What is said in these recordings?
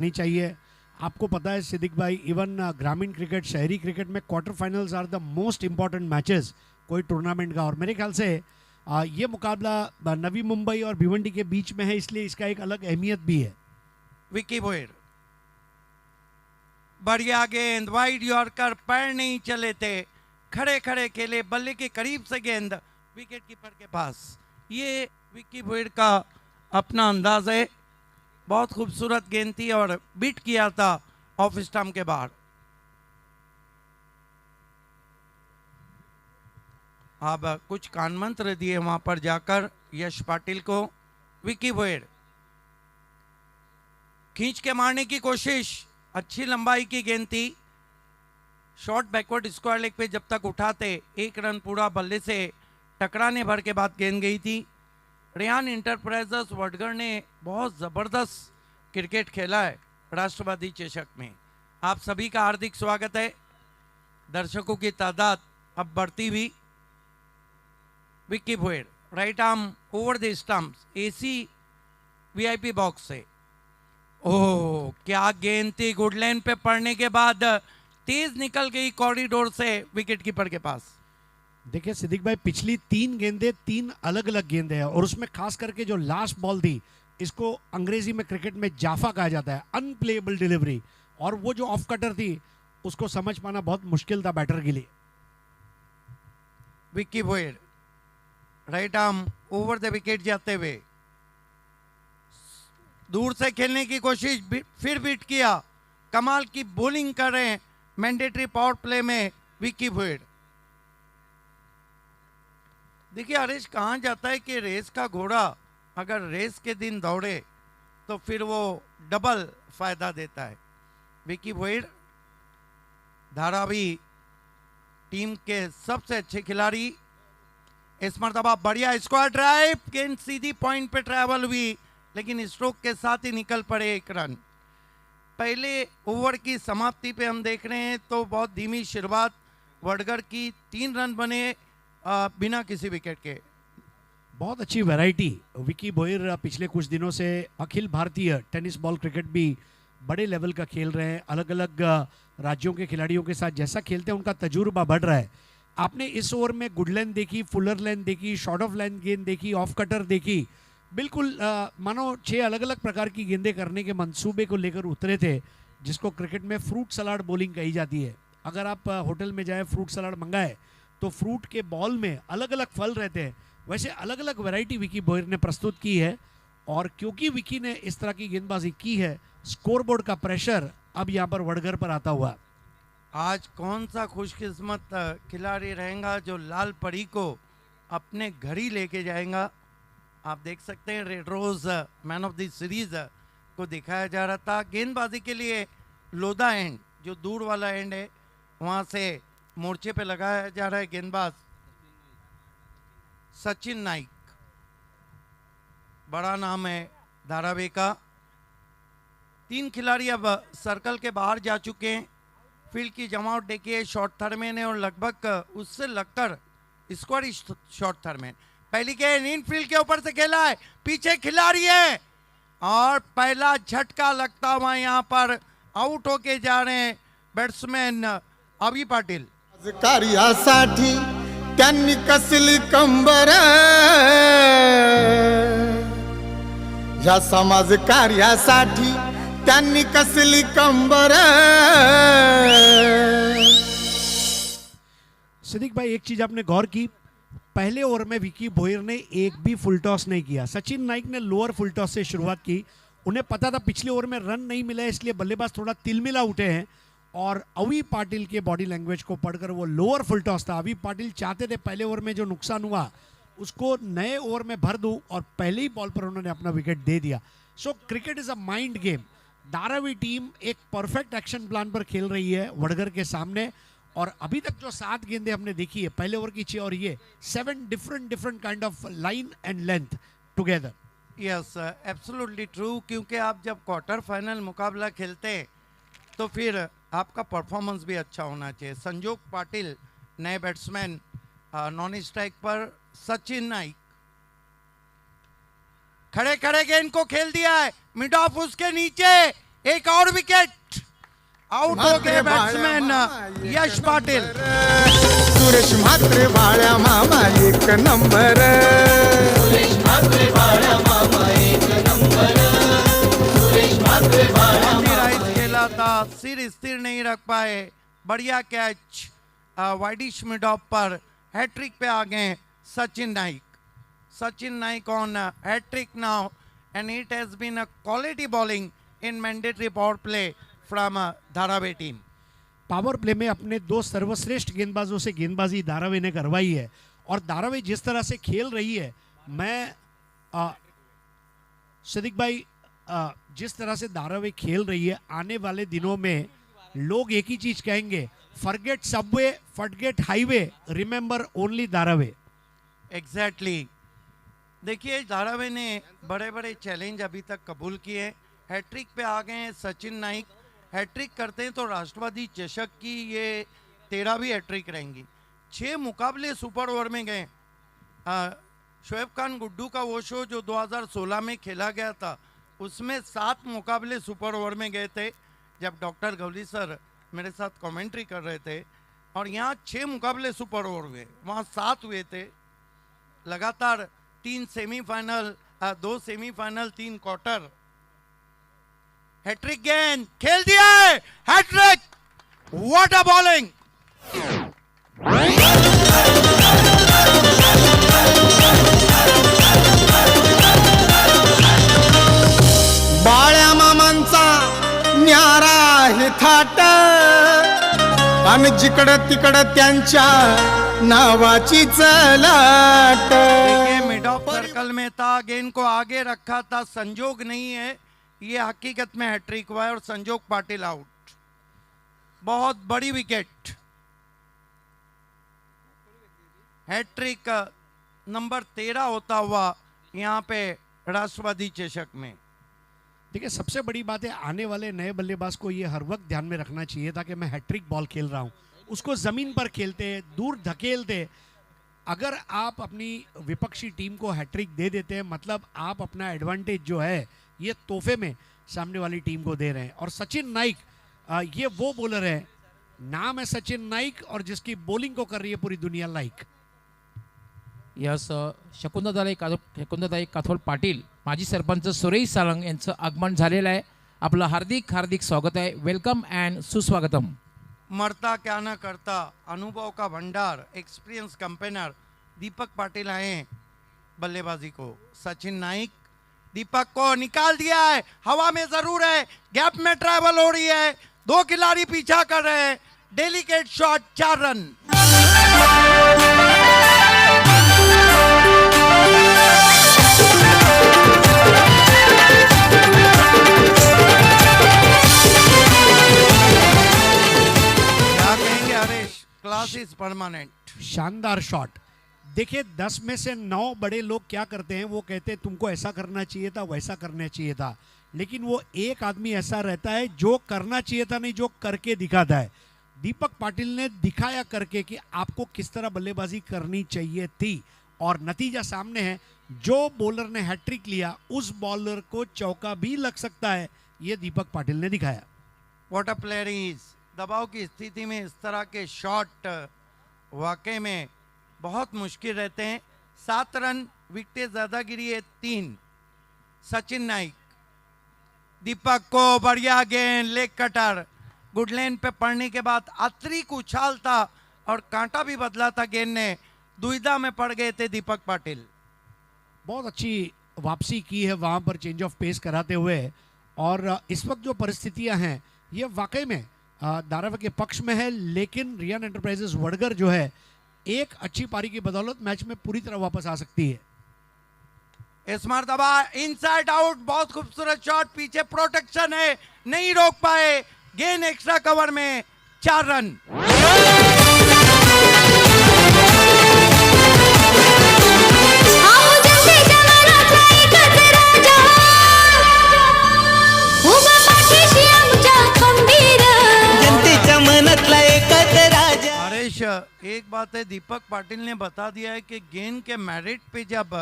नहीं चाहिए। आपको पता है सिद्दीक भाई, इवन ग्रामीण क्रिकेट, शहरी क्रिकेट में quarter finals are the most important matches कोई टूर्नामेंट का। और मेरे ख्याल से ये मुकाबला नवी मुंबई और भिवंडी के बीच में है, इसलिए इसका एक अलग अहमियत भी है। विकी भोयर, बढ़िया गेंद, वाइड यॉर्कर, पैर नहीं चले थे, खड़े खड़े खेले, बल्ले के करीब से गेंद विकेट कीपर के पास। ये विकी भोयर का अपना अंदाज है। बहुत खूबसूरत गेंद थी और बीट किया था ऑफ स्टंप के बाहर। अब कुछ कान मंत्र दिए वहां पर जाकर यश पाटिल को। विकी भोयर खींच के मारने की कोशिश, अच्छी लंबाई की गेंद थी, शॉर्ट बैकवर्ड स्क्वायर लेग पे जब तक उठाते 1 रन पूरा बल्ले से टकराने भर के बाद गेंद गई थी। रेयान इंटरप्राइजेस वडगर ने बहुत ज़बरदस्त क्रिकेट खेला है राष्ट्रवादी चषक में। आप सभी का हार्दिक स्वागत है। दर्शकों की तादाद अब बढ़ती हुई। Vicky Bhoyar, right arm over the stumps, AC VIP box से। ओह, क्या गेंद थी! गुड लाइन पे पड़ने के बाद तेज निकल गई कॉरिडोर से विकेट कीपर के पास। देखिए सिद्दीक भाई, पिछली 3 गेंदें 3 अलग अलग गेंदें हैं, और उसमें खास करके जो लास्ट बॉल थी, इसको अंग्रेजी में क्रिकेट में जाफा कहा जाता है, अनप्लेएबल डिलीवरी। और वो जो ऑफ कटर थी, उसको समझ पाना बहुत मुश्किल था बैटर के लिए। Vicky Bhoyar, right arm over the wicket जाते हुए, दूर से खेलने की कोशिश, फिर बीट किया। कमाल की बॉलिंग कर रहे हैं मैंडेटरी पावर प्ले में विकी भोयर। देखिए हरीश, कहाँ जाता है कि रेस का घोड़ा अगर रेस के दिन दौड़े तो फिर वो डबल फायदा देता है। विकी भोयर धारावी टीम के सबसे अच्छे खिलाड़ी। इस मरतबा बढ़िया स्क्वायर ड्राइव, गेंद सीधी पॉइंट पे ट्रैवल हुई, लेकिन स्ट्रोक के साथ ही निकल पड़े 1 रन। पहले ओवर की समाप्ति पे हम देख रहे हैं तो बहुत धीमी शुरुआत वडगर की, 3 रन बने बिना किसी विकेट के। बहुत अच्छी वैरायटी। विकी भोयर पिछले कुछ दिनों से Akhil Bharatiya tennis ball cricket भी बड़े लेवल का खेल रहे हैं। अलग अलग राज्यों के खिलाड़ियों के साथ जैसा खेलते हैं, उनका तजुर्बा बढ़ रहा है। आपने इस ओवर में गुड लेंथ देखी, फुलर लेंथ देखी, शॉर्ट ऑफ लेंथ गेंद देखी, ऑफ कटर देखी। बिल्कुल मानो 6 अलग अलग प्रकार की गेंदें करने के मंसूबे को लेकर उतरे थे, जिसको क्रिकेट में फ्रूट सलाड बॉलिंग कही जाती है। अगर आप होटल में जाए, फ्रूट सलाड मंगाए, तो फ्रूट के बॉल में अलग अलग फल रहते हैं, वैसे अलग अलग वैरायटी विकी भोयर ने प्रस्तुत की है। और क्योंकि विकी ने इस तरह की गेंदबाजी की है, स्कोरबोर्ड का प्रेशर अब यहाँ पर वडगर पर आता हुआ। आज कौन सा खुशकिस्मत खिलाड़ी रहेगा जो लाल परी को अपने घर ही लेके जाएगा। आप देख सकते हैं red rose man of the series को दिखाया जा रहा था। गेंदबाजी के लिए लोधा एंड, जो दूर वाला एंड है, वहाँ से मोर्चे पे लगाया जा रहा है गेंदबाज सचिन नाइक, बड़ा नाम है धारावी का। 3 खिलाड़ी अब सर्कल के बाहर जा चुके हैं। फील्ड की जमावट देखिए, शॉर्ट थर्मैन है और लगभग उससे लगकर स्क्वायर शॉर्ट थर्मैन। पहली गेंद इनफील्ड के ऊपर से खेला है, पीछे खिलाड़ी है और पहला झटका लगता हुआ यहाँ पर आउट होके जा रहे हैं बैट्समैन अभी पाटिल। कार्यासाठी त्यांनी कसली कंबर, या समाज कार्यासाठी त्यांनी कसली कंबर। सिद्दीक भाई, एक चीज आपने गौर की, पहले ओवर में विकी भोयर ने एक भी फुल टॉस नहीं किया। सचिन नाइक ने लोअर फुल टॉस से शुरुआत की। उन्हें पता था पिछले ओवर में रन नहीं मिला है, इसलिए बल्लेबाज थोड़ा तिलमिला उठे हैं। और अवी पाटिल के बॉडी लैंग्वेज को पढ़कर वो लोअर फुल टॉस था। अवी पाटिल चाहते थे पहले ओवर में जो नुकसान हुआ उसको नए ओवर में भर दूं, और पहले ही बॉल पर उन्होंने अपना विकेट दे दिया। So cricket is a mind game. Dharavi team एक परफेक्ट एक्शन प्लान पर खेल रही है वडगर के सामने। और अभी तक जो 7 गेंदें हमने देखी है, पहले ओवर की 6 और ये 7 different kind of line and length together. Yes, absolutely true. क्योंकि आप जब क्वार्टर फाइनल मुकाबला खेलते हैं तो फिर आपका परफॉर्मेंस भी अच्छा होना चाहिए। संजोग पाटिल नए बैट्समैन, नॉन स्ट्राइक पर सचिन नाइक, खड़े खड़े गेंद को खेल दिया है, मिड ऑफ उसके नीचे एक और विकेट, आउट हो गए म्हात्रे बाळ्या बैट्समैन मामा, एक यश पाटिल। सुरेश म्हात्रे बाळ्या मामा एक नंबर राइट खेला था, सिर स्थिर नहीं रख पाए, बढ़िया कैच वाइडिश मिड ऑफ पर, हैट्रिक पे आ गए Sachin Naik. Sachin Naik on hat trick now and it has been a quality bowling in mandatory power play from Dharavi team. Power play में अपने दो सर्वश्रेष्ठ गेंदबाजों से गेंदबाजी धारावी ने करवाई है और धारावी जिस तरह से खेल रही है, मैं सिद्दीक भाई जिस तरह से धारावी खेल रही है, आने वाले दिनों में लोग एक ही चीज कहेंगे, forget Subway, forget highway, remember only Dharavi. Exactly देखिए धारावी ने बड़े बड़े चैलेंज अभी तक कबूल किए। हैट्रिक पे आ गए हैं सचिन नाइक, हैट्रिक करते हैं तो राष्ट्रवादी चषक की ये 13वीं हैट्रिक रहेंगी। 6 मुकाबले सुपर ओवर में गए। शोएब खान गुड्डू का वो शो जो 2016 में खेला गया था, उसमें 7 मुकाबले सुपर ओवर में गए थे जब डॉक्टर गवली सर मेरे साथ कमेंट्री कर रहे थे, और यहाँ 6 मुकाबले सुपर ओवर हुए, वहाँ 7 हुए थे। लगातार 3 सेमीफाइनल, 2 सेमीफाइनल, 3 क्वार्टर। हैट्रिक गेंद खेल दिया है, हैट्रिक, व्हाट अ बॉलिंग। बाळ्या मामांचा न्यारा आहे थाट आणि जिकडं तिकडं त्यांच्या नावाची चलाट। देखिए मिड ऑफ सर्कल में था, गेंद को आगे रखा था, संजोग नहीं है, ये हकीकत में हैट्रिक हुआ है और संजोग पाटिल आउट। बहुत बड़ी विकेट, हैट्रिक नंबर 13 होता हुआ यहाँ पे राष्ट्रवादी चषक में। देखिए सबसे बड़ी बात है, आने वाले नए बल्लेबाज को ये हर वक्त ध्यान में रखना चाहिए था कि मैं हैट्रिक बॉल खेल रहा हूँ, उसको जमीन पर खेलते, दूर धकेलते। अगर आप अपनी विपक्षी टीम को हैट्रिक दे देते हैं, मतलब आप अपना एडवांटेज जो है ये तोहफे में सामने वाली टीम को दे रहे हैं। और सचिन नाइक ये वो बॉलर है, नाम है सचिन नाइक, और जिसकी बॉलिंग को कर रही है पूरी दुनिया लाइक। यस शकुंतलाताई काथोड पाटील, माजी सरपंच सुरेश सालंग यांचं आगमन झालेलं आहे। आपलं हार्दिक हार्दिक स्वागत आहे, वेलकम अँड सुस्वागतम। मरता क्या न करता, अनुभव का भंडार, एक्सपीरियंस कंपेनर दीपक पाटिल आए हैं बल्लेबाजी को। सचिन नाइक दीपक को निकाल दिया है, हवा में जरूर है, गैप में ट्रैवल हो रही है, 2 खिलाड़ी पीछा कर रहे हैं, डेलिकेट शॉट, 4 रन। क्या कहेंगे हरीश, क्लास इज परमानेंट। शानदार शॉट। देखिए 10 में से 9 बड़े लोग क्या करते हैं, वो कहते हैं तुमको ऐसा करना चाहिए था, वैसा करना चाहिए था, लेकिन वो एक आदमी ऐसा रहता है जो करना चाहिए था नहीं, जो करके दिखाता है। दीपक पाटिल ने दिखाया करके कि आपको किस तरह बल्लेबाजी करनी चाहिए थी, और नतीजा सामने है। जो बॉलर ने हैट्रिक लिया उस बॉलर को चौका भी लग सकता है, ये दीपक पाटिल ने दिखाया। What a player is. दबाव की स्थिति में इस तरह के शॉट वाकई में बहुत मुश्किल रहते हैं। 7 रन, विकेटें ज्यादा गिरी है 3। सचिन नाइक, दीपक को बढ़िया गेंद, लेग कटर, गुड लेन पे पड़ने के बाद अतिरिक्त उछाल था और कांटा भी बदला था गेंद ने, दुविधा में पड़ गए थे दीपक पाटिल। बहुत अच्छी वापसी की है वहां पर चेंज ऑफ पेस कराते हुए, और इस वक्त जो परिस्थितियां हैं ये वाकई में धारावी के पक्ष में है, लेकिन रियान एंटरप्राइजेस वडगर जो है एक अच्छी पारी की बदौलत मैच में पूरी तरह वापस आ सकती है। इस मरतबा इनसाइड आउट, बहुत खूबसूरत शॉट, पीछे प्रोटेक्शन है, नहीं रोक पाए, गेंद एक्स्ट्रा कवर में, 4 रन। हरीश, एक बात है, दीपक पाटिल ने बता दिया है कि गेंद के मेरिट पे जब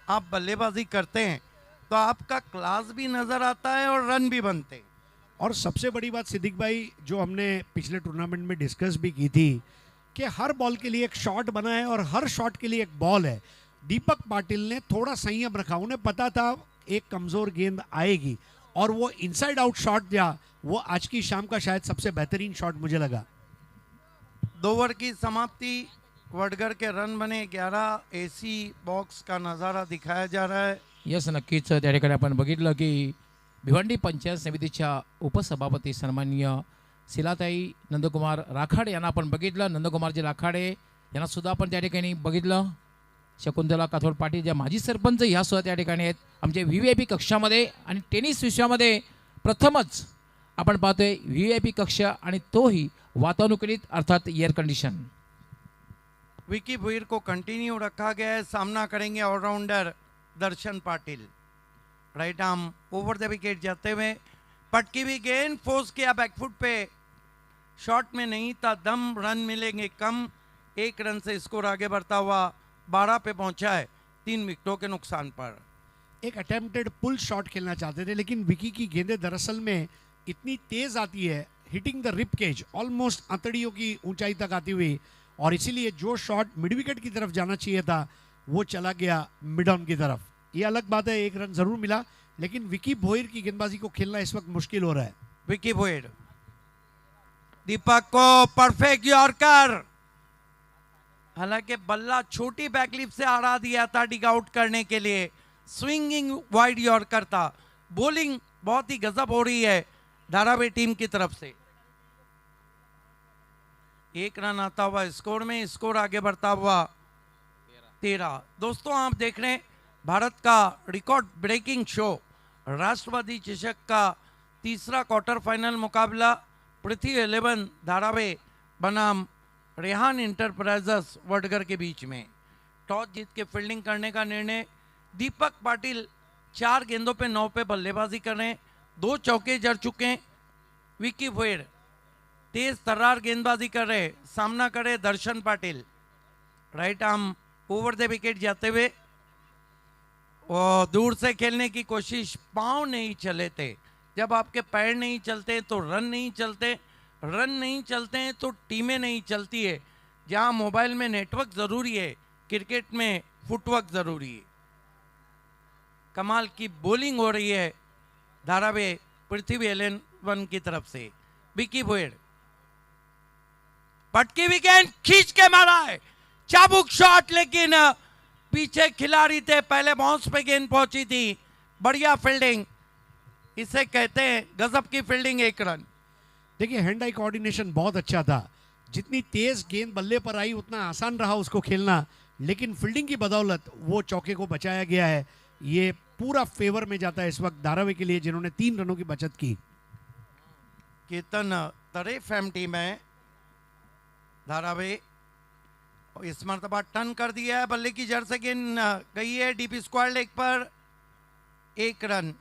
आप बल्लेबाजी करते हैं तो आपका क्लास भी नजर आता है और रन भी बनते हैं। और सबसे बड़ी बात सिद्दीक भाई, जो हमने पिछले टूर्नामेंट में डिस्कस भी की थी कि हर बॉल के लिए एक शॉट बना है और हर शॉट के लिए एक बॉल है। दीपक पाटिल ने थोड़ा संयम रखा, उन्हें पता था एक कमजोर गेंद आएगी और वो इनसाइड आउट शॉट दिया। वो आज की शाम का शायद सबसे बेहतरीन शॉट मुझे लगा। 2 ओवर की समाप्ति, वडगर के रन बने 11, एसी बॉक्स का नज़ारा दिखाया जा रहा है। यस, नक्कीच त्या ठिकाणी आपण बघितलं की भिवंडी पंचायत समितीच्या उपसभापती सन्माननीय शिलाताई नंदकुमार राखाडे यांना आपण बघितलं. नंदकुमारजी राखाडे यांना सुद्धा आपण त्या ठिकाणी बघितलं. शकुंतला काथोड पाटील ज्या माजी सरपंच ह्या सुद्धा त्या ठिकाणी आहेत आमच्या VVIP कक्षामध्ये. आणि टेनिस विश्वामध्ये प्रथमच आपण पाहतोय VVIP कक्ष, आणि तोही वातानुकूलित अर्थात एअर कंडिशन. विकी भुईर को कंटिन्यू रखा गया है, सामना करेंगे allrounder Darshan Patil. Right arm over the wicket जाते हुए, पटकी हुई गेंद, फोर्स किया बैकफुट पे, शॉट में नहीं था दम, रन मिलेंगे कम। 1 रन से स्कोर आगे बढ़ता हुआ 12 पे पहुंचा है 3 विकेटों के नुकसान पर। एक अटेम्प्टेड पुल शॉट खेलना चाहते थे, लेकिन विकी की गेंदें दरअसल में इतनी तेज आती है, hitting the rib cage, almost अंतड़ियों की ऊंचाई तक आती हुई, और इसीलिए जो शॉट मिड विकेट की तरफ जाना चाहिए था वो चला गया मिड ऑन की तरफ। ये अलग बात है, 1 रन जरूर मिला, लेकिन विकी भोईर की गेंदबाजी को खेलना इस वक्त मुश्किल हो रहा है। विकी भोईर, दीपक को परफेक्ट यॉर्कर, हालांकि बल्ला छोटी बैकलिप से हरा दिया था डिग आउट करने के लिए, स्विंगिंग वाइड यॉर्कर था। बॉलिंग बहुत ही गजब हो रही है धारावी टीम की तरफ से। 1 रन आता हुआ स्कोर में, स्कोर आगे बढ़ता हुआ 13। दोस्तों आप देख रहे हैं भारत का रिकॉर्ड ब्रेकिंग शो राष्ट्रवादी चषक का तीसरा क्वार्टर फाइनल मुकाबला पृथ्वी 11 धारावे बनाम रेहान इंटरप्राइजेस वडगर के बीच में। टॉस जीत के फील्डिंग करने का निर्णय, दीपक पाटिल 4 गेंदों पे 9 पे बल्लेबाजी कर रहे हैं, 2 चौके जड़ चुके हैं। विकी भोईर तेज तर्रार गेंदबाजी कर रहे, सामना करे Darshan Patil. Right arm over the wicket जाते हुए, और दूर से खेलने की कोशिश, पांव नहीं चले थे। जब आपके पैर नहीं चलते तो रन नहीं चलते, रन नहीं चलते हैं तो टीमें नहीं चलती है। जहां मोबाइल में नेटवर्क ज़रूरी है, क्रिकेट में फुटवर्क ज़रूरी है। कमाल की बॉलिंग हो रही है धारावी पृथ्वी 11 की तरफ से। विकी भोईर पटकी विकेट खींच के मारा है, चाबुक शॉट, लेकिन पीछे खिलाड़ी थे, पहले बाउंस पे गेंद पहुंची थी। बढ़िया फील्डिंग, इसे कहते हैं गजब की फील्डिंग। 1 रन। देखिए हैंड आई कोऑर्डिनेशन बहुत अच्छा था, जितनी तेज गेंद बल्ले पर आई उतना आसान रहा उसको खेलना, लेकिन फील्डिंग की बदौलत वो चौके को बचाया गया है। ये पूरा फेवर में जाता है इस वक्त धारावी के लिए, जिन्होंने 3 रनों की बचत की। केतन तरे फैम टीम है धारावी, इस मरतबा टर्न कर दिया है, बल्ले की जड़ से गेंद गई है डीपी स्क्वायर लेग पर। 1 रन।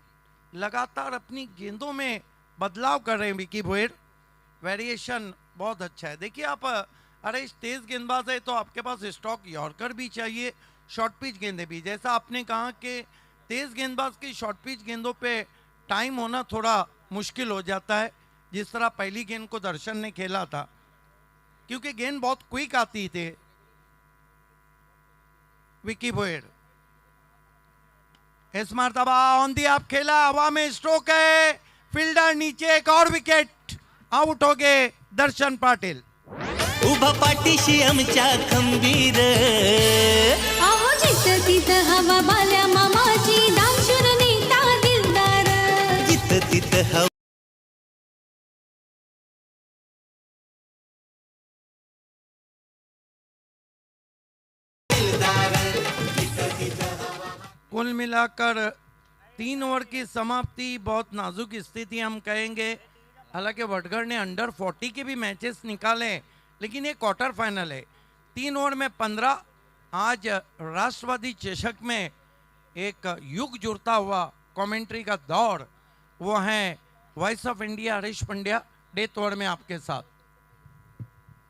लगातार अपनी गेंदों में बदलाव कर रहे हैं विकी भोईर, वेरिएशन बहुत अच्छा है। देखिए आप, अरे तेज गेंदबाज है तो आपके पास स्टॉक यॉर्कर भी चाहिए, शॉर्ट पिच गेंदें भी। जैसा आपने कहा कि तेज गेंदबाज की शॉर्ट पिच गेंदों पे टाइम होना थोड़ा मुश्किल हो जाता है, जिस तरह पहली गेंद को दर्शन ने खेला था, क्योंकि गेंद बहुत क्विक आती थी। विकी भोईर इस मरतबा ऑन दी आप खेला, हवा में स्ट्रोक है, फील्डर नीचे, एक और विकेट, आउट हो गए दर्शन पाटिल। उभा पाठीशी आमच्या खंबीर, अहो जिथं तिथं हवा बाल्या मामाची, दामशूर नेता दिलदार, जिथं तिथं हवा कुल मिलाकर 3 ओवर की समाप्ति, बहुत नाजुक स्थिति हम कहेंगे। हालांकि वडगर ने अंडर 40 के भी मैचेस निकाले, लेकिन ये क्वार्टर फाइनल है। 3 ओवर में 15। आज राष्ट्रवादी चषक में एक युग जुड़ता हुआ कमेंट्री का दौर, वो है voice of India Harish Pandya, death over में आपके साथ।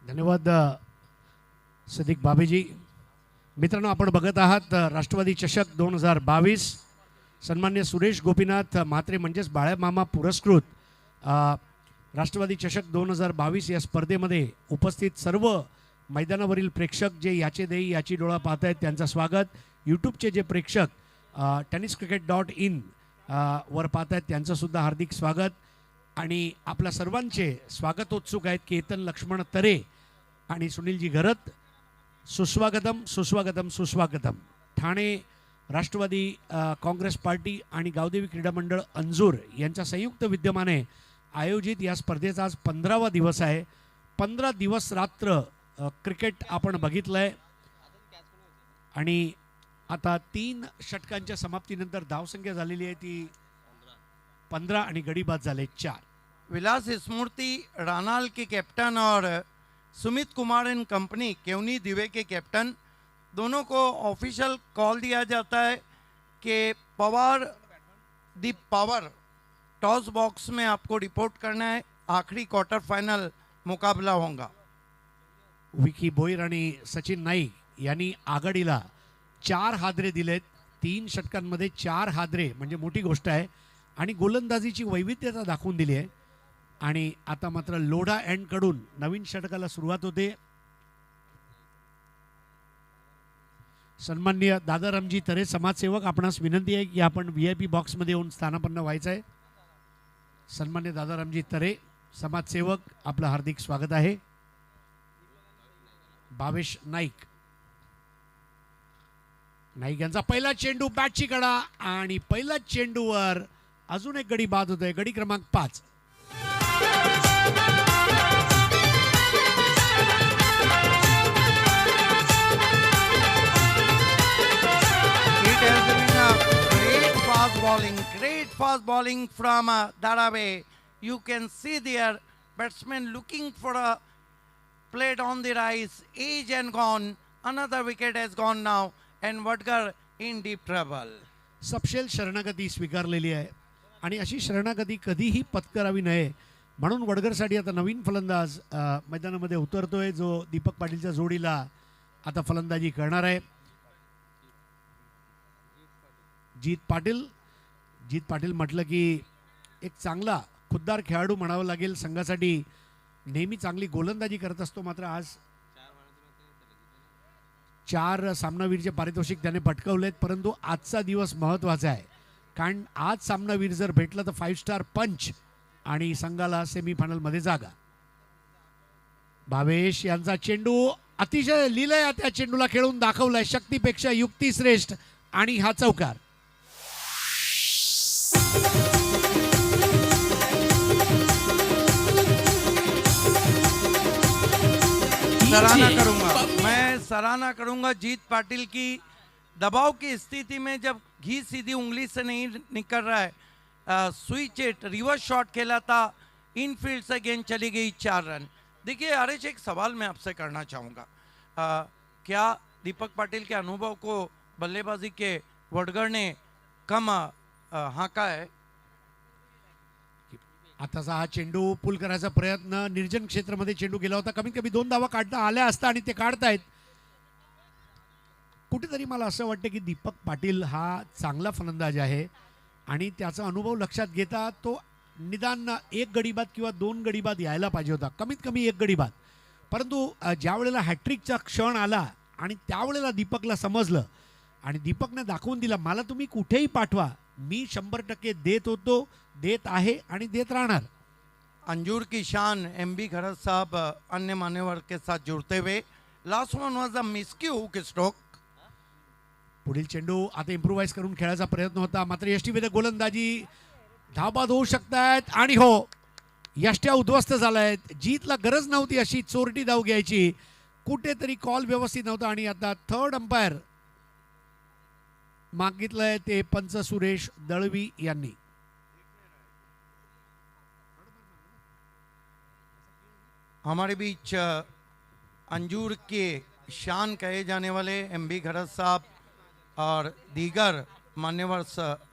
धन्यवाद सिद्दीक बाबी जी। मित्रांनो, आपण बघत आहात राष्ट्रवादी चषक 2022, सन्मान्य सुरेश गोपीनाथ म्हात्रे म्हणजेच बाळ्यामामा पुरस्कृत राष्ट्रवादी चषक 2022 या स्पर्धेमध्ये उपस्थित सर्व मैदानावरील प्रेक्षक जे याचे देई याची डोळा पाहत आहेत त्यांचं स्वागत. यूट्यूबचे जे प्रेक्षक tenniscricket.in वर पाहत आहेत त्यांचंसुद्धा हार्दिक स्वागत. आणि आपल्या सर्वांचे स्वागतोत्सुक आहेत केतन लक्ष्मण तरे आणि सुनीलजी घरत. सुस्वागतम सुस्वागतम सुस्वागतम. ठाणे राष्ट्रवादी काँग्रेस पार्टी आणि गावदेवी क्रीडा मंडळ अंजूर यांच्या संयुक्त विद्यमाने आयोजित या स्पर्धेचा आज 15वा दिवस आहे. 15 दिवस रात्र क्रिकेट आपण बघितलंय आणि आता 3 षटकांच्या समाप्तीनंतर धावसंख्या झालेली आहे ती 15 आणि गडी बाद झाले 4. विलास स्मृति रानाल के कैप्टन और सुमित कुमार एंड कंपनी केवनी दिवे के कैप्टन दोनों को ऑफिशियल कॉल दिया जाता है कि Pawar the power toss box में आपको रिपोर्ट करना है. आखिरी क्वार्टर फाइनल मुकाबला होगा. विकी भोईर आणि सचिन नाईक यांनी आघाडीला 4 हादरे दिलेत. 3 षटकांमध्ये 4 हादरे म्हणजे मोठी गोष्ट आहे आणि गोलंदाजीची वैविध्यता दाखवून दिली आहे. आणि आता मात्र लोढा एंडकडून नवीन षटकाला सुरुवात होते. सन्माननीय दादारामजी तरे समाजसेवक, आपणास विनंती आहे की आपण VIP बॉक्समध्ये येऊन स्थानापन्न व्हायचं आहे. सन्मान्य दादारामजी तरे समाजसेवक, आपलं हार्दिक स्वागत आहे. भावेश नाईक यांचा पहिला चेंडू बॅटची कडा आणि पहिला चेंडूवर अजून एक गडी बाद होतोय. गडी क्रमांक 5. It has been a great fast bowling from Darawe. You can see their batsman looking for a plate on the rise. Age and gone. Another wicket has gone now, and Vadgar in deep trouble. सपशेल शरणागती स्वीकारलेली आहे आणि अशी शरणागती कधीही पत्करावी नये म्हणून वडगरसाठी आता नवीन फलंदाज मैदानामध्ये उतरतोय जो दीपक पाटीलच्या जोडीला आता फलंदाजी करणार आहे. जीत पाटील म्हटलं की एक चांगला खुद्दार खेळाडू म्हणावं लागेल. संघासाठी नेहमी चांगली गोलंदाजी करत असतो. मात्र आज 4 सामनावीरचे पारितोषिक त्याने पटकावलेत. परंतु आजचा दिवस महत्त्वाचा आहे कारण आज सामनावीर जर भेटला तर 5 स्टार पंच आणि संघाला सेमीफायनलमध्ये जागा. भावेश यांचा चेंडू अतिशय लीलया त्या चेंडूला खेळून दाखवलाय. शक्तीपेक्षा युक्ती श्रेष्ठ आणि हा चौकार. सराहना करूंगा जीत पाटिल की. दबाव की स्थिति में जब घी सीधी उंगली से नहीं निकल रहा है, स्विच इट रिवर्स शॉट खेला था, इनफील्ड से गेंद चली गई 4 रन. देखिए हरीश, एक सवाल मैं आपसे करना चाहूँगा. क्या दीपक पाटिल के अनुभव को बल्लेबाजी के वडगर ने कम हाका है? आताचा हा चेंडू पुल करायचा प्रयत्न, निर्जन क्षेत्रामध्ये चेंडू गेला होता. कमीत कमी 2 धावा काढता आल्या असता आणि ते काढतायत. कुठेतरी मला असं वाटतं की दीपक पाटील हा चांगला फलंदाज आहे आणि त्याचा अनुभव लक्षात घेता तो निदान 1 गडीबाद किंवा 2 गडीबाद यायला पाहिजे होता. कमीत कमी 1 गडीबाद. परंतु ज्या वेळेला हॅट्रिकचा क्षण आला आणि त्यावेळेला दीपकला समजलं आणि दीपकने दाखवून दिला मला तुम्ही कुठेही पाठवा, मी 100% देत होतो, देत आहे आणि देत राहणार. अंजूर की शान MB खरत साहब अन्य मान्यवर के साथ जुड़ते हुए. Last one was a miscue hook stroke. पुढील चेंडू आता इम्प्रूव्हाइज करून खेळायचा प्रयत्न होता. मात्र यष्टीवेधक गोलंदाजी, धावबाद होऊ शकतायत आणि हो, यष्ट्या उद्ध्वस्त झालायत. जीतला गरज नव्हती अशी चोरटी धाव घ्यायची. कुठेतरी कॉल व्यवस्थित नव्हता आणि आता थर्ड अंपायर मागितलंय ते पंच सुरेश दळवी यांनी. हमारे बीच अंजूर के शान कहे जाने वाले MB खरत साहब और दीगर मान्यवर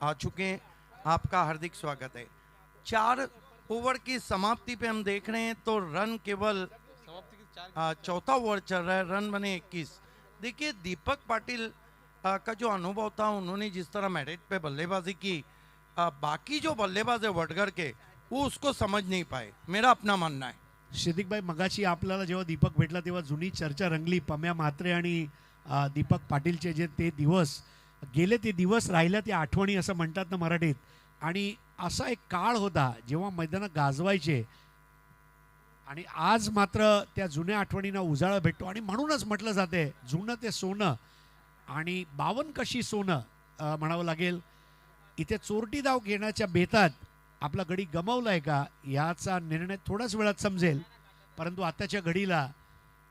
आ चुके हैं. आपका हार्दिक स्वागत है. 4 ओवर की समाप्ति पे हम देख रहे हैं तो रन केवल चौथा ओवर चल रहा है, रन बने 21. देखिए दीपक पाटिल का जो अनुभव था, उन्होंने जिस तरह मेरिट पे बल्लेबाजी की, बाकी जो बल्लेबाज है वडगर के वो उसको समझ नहीं पाए, मेरा अपना मानना है। सिद्धिकभाई, मगाशी आपल्याला जेव्हा दीपक भेटला तेव्हा जुनी चर्चा रंगली. पम्या म्हात्रे आणि दीपक पाटीलचे जे ते दिवस गेले, ते दिवस राहिल्या त्या आठवणी असं म्हणतात ना मराठीत. आणि असा एक काळ होता जेव्हा मैदानं गाजवायचे आणि आज मात्र त्या जुन्या आठवणींना उजाळा भेटतो. आणि म्हणूनच म्हटलं जाते जुनं ते सोनं आणि 52 कशी सोनं म्हणावं लागेल. इथे चोरटी डाव घेण्याच्या बेतात आपला गडी गमावलाय का याचा निर्णय थोड्याच वेळात समजेल. परंतु आताच्या घडीला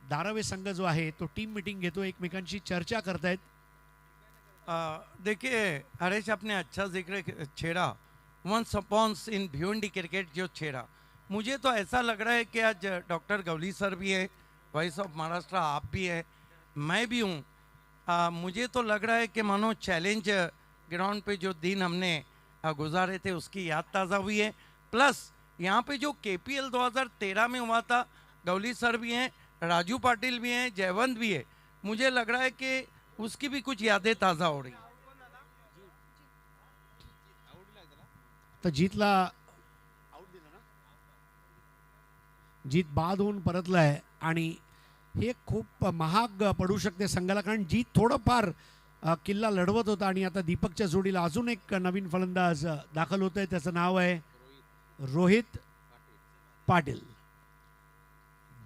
धारावी संघ जो आहे तो टीम मीटिंग घेतो, एकमेकांशी चर्चा करतायत. देखिए हरेश, आपने अच्छा जिक्र छेड़ा, वंस अपॉन्स इन भिवंडी क्रिकेट जो छेड़ा, मुझे तो ऐसा लग रहा है कि आज डॉक्टर गवली सर भी है, वॉइस ऑफ महाराष्ट्र आप भी है, मैं भी हूँ. मुझे तो लग रहा है कि मानो चैलेंज ग्राउंड पे जो दिन हमने गुजारे थे उसकी याद ताज़ा हुई है. प्लस यहाँ पे जो KPL 2013 में हुआ था, गवली सर भी हैं, राजू पाटिल भी हैं, जयवंत भी है, मुझे लग रहा है कि उसकी भी कुछ यादें ताज़ा हो रही. तर जीत बाद होऊन परतलाय आणि हे खूप महाग पडू शकते संघाला, कारण जीत थोडंफार किल्ला लढवत होता. आणि आता दीपकच्या जोडीला अजून एक नवीन फलंदाज दाखल होत आहे, त्याचं नाव आहे रोहित पाटील.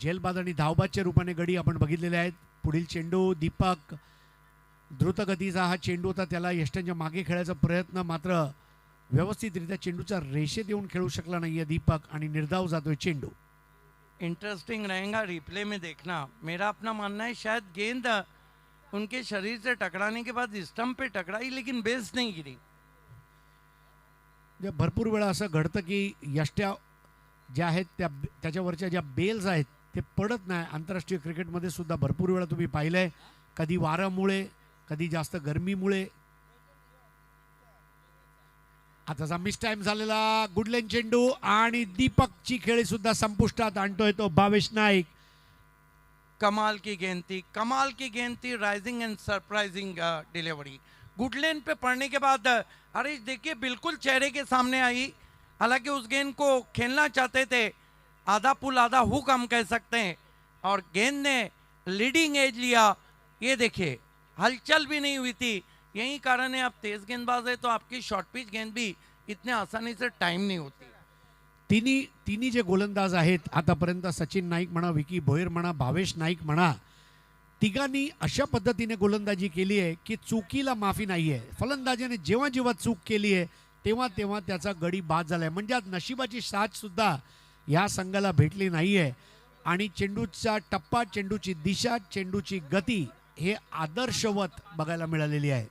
झेलबाद आणि धावबादच्या रूपाने गडी आपण बघितलेले आहेत. पुढील चेंडू दीपक, द्रुतगतीचा हा चेंडू होता, त्याला यष्ट्यांच्या मागे खेळायचा प्रयत्न, मात्र व्यवस्थितरित्या चेंडूच्या रेषेत येऊन खेळू शकला नाहीये दीपक आणि निर्धाव जातोय चेंडू. इंटरेस्टिंग रहेगा रिप्ले में देखना. मेरा अपना मानना है शायद गेंद उनके शरीर से टकराने के बाद स्टंप पे टकराई, लेकिन बेस नहीं गिरी. भरपूर वेळा असं घडतं की यष्ट्या ज्या आहेत त्याच्यावरच्या ज्या बेल्स आहेत ते पडत नाही. आंतरराष्ट्रीय क्रिकेटमध्ये सुद्धा भरपूर वेळा तुम्ही पाहिलंय, कधी वाऱ्यामुळे, कधी जास्त गरमीमुळे. आताचा मिस टाइम झालेला गुडलेन चेंडू आणि दीपकची खेळी सुद्धा संपुष्टात आणतोय तो भावेश नाईक. कमाल की गेंद थी, राइजिंग एंड सरप्राइजिंग डिलीवरी. गुडलेन पे पड़ने के बाद हरीश देखिए बिल्कुल चेहरे के सामने आई. हालांकि उस गेंद को खेलना चाहते थे, आधा पुल आधा हुक हम कह सकते हैं, और गेंद ने लीडिंग एज लिया. ये देखिए हलचल भी नहीं हुई थी. यही कारण है, आप तेज गेंदबाज है तो आपकी शॉर्ट पिच गेंद भी इतने आसानी से टाइम नहीं होती. तिन्ही जे गोलंदाज आहेत आतापर्यंत, सचिन नाईक म्हणा, विकी भोईर म्हणा, भावेश नाईक म्हणा, तिघांनी अशा पद्धतीने गोलंदाजी केली आहे की चुकीला माफी नाही आहे. फलंदाजाने जेव्हा जेव्हा चूक केली आहे तेव्हा तेव्हा त्याचा गडी बाद झालाय. म्हणजे आज नशिबाची साथ सुद्धा या संघाला भेटली नाही आहे. आणि चेंडूचा टप्पा, चेंडूची दिशा, चेंडूची गती हे आदर्शवत बघायला मिळालेली आहे.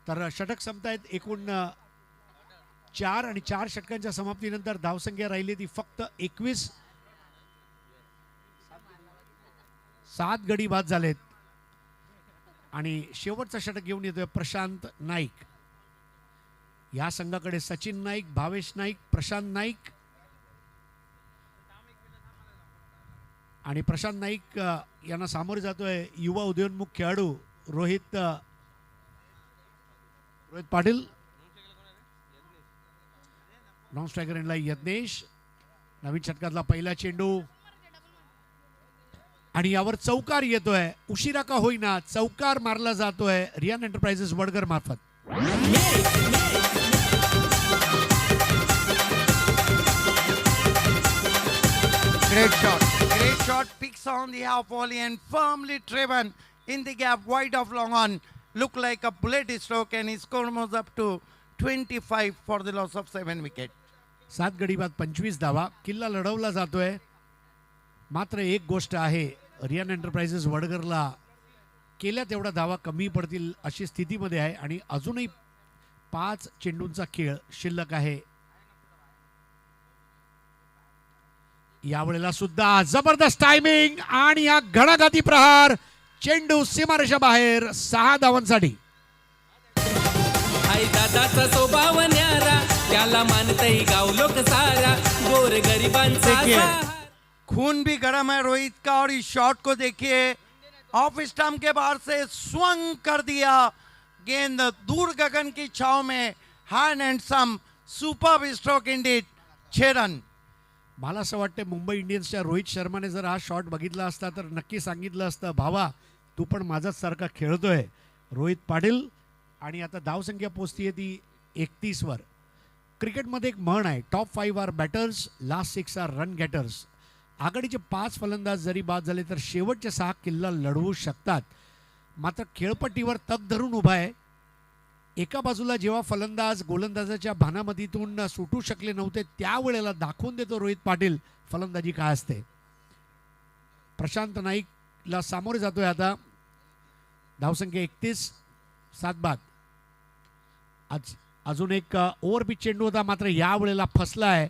तर षटक संपतायत. एकूण 4 आणि 4 षटकांच्या समाप्तीनंतर धावसंख्या राहिली ती फक्त 21. 7 गडी बाद झालेत. आणि शेवटचा षटक घेऊन येतोय प्रशांत नाईक. या संघाकडे सचिन नाईक, भावेश नाईक, प्रशांत नाईक. आणि प्रशांत नाईक यांना सामोरे जातोय युवा उदयोन्मुख खेळाडू रोहित पाटील. नॉन स्ट्रायकर एंडला यज्ञेश. नवीन षटकातला पहिला चेंडू आणि यावर चौकार येतोय. उशिरा का होईना चौकार मारला जातोय रियान एंटरप्राइजेस वडगर मार्फत. Great shot, picks on the half volley and firmly driven in the gap wide of long on. Look like a bullet stroke, and his score moves up to 25 for the loss of 7 wicket. 7 गडी बाद 25 धावा. किल्ला लढवला जातोय. मात्र एक गोष्ट आहे, Riyan enterprises वडगरला केल्या तेवढा धावा कमी पडतील अशी स्थितीमध्ये आहे आणि अजूनही 5 चेंडूंचा खेळ शिल्लक आहे. यावेळेला सुद्धा जबरदस्त टायमिंग आणि या घणाघाती प्रहार. चेंडू सीमारेषा बाहेर. 6 धावांसाठी. आई दादाचा स्वभाव न्यारा, त्याला मानतही गाव लोक सारा, गोर गरिबांचा. खून भी गर्म है रोहित का, और इस शॉट को देखिए, ऑफ स्टंप के बाहर से स्वंग कर दिया. गेंद दूर गगन की छाव में hand and some super stroke indeed, 6 run. मला असं वाटतं मुंबई इंडियन्सच्या रोहित शर्माने जर हा शॉट बघितला असता तर नक्की सांगितलं असतं, भावा तू पण माझाच सारखा खेळतोय. रोहित पाटील आणि आता धावसंख्या पोचतीये ती 31 वर. क्रिकेटमध्ये एक म्हण आहे, top 5 are batters, last 6 are run getters. आघाडीचे 5 फलंदाज जरी बाद झाले तर शेवटचे 6 किल्ला लढवू शकतात. मात्र खेळपट्टीवर तग धरून उभा आहे. एका बाजूला जेव्हा फलंदाज गोलंदाजाच्या भानामतीतून सुटू शकले नव्हते त्यावेळेला दाखवून देतो रोहित पाटील फलंदाजी काय असते. प्रशांत नाईकला सामोरे जातोय आता. धावसंख्या 31, 7 बाद. आज अजून एक ओव्हरपिच चेंडू होता मात्र यावेळेला फसलाय.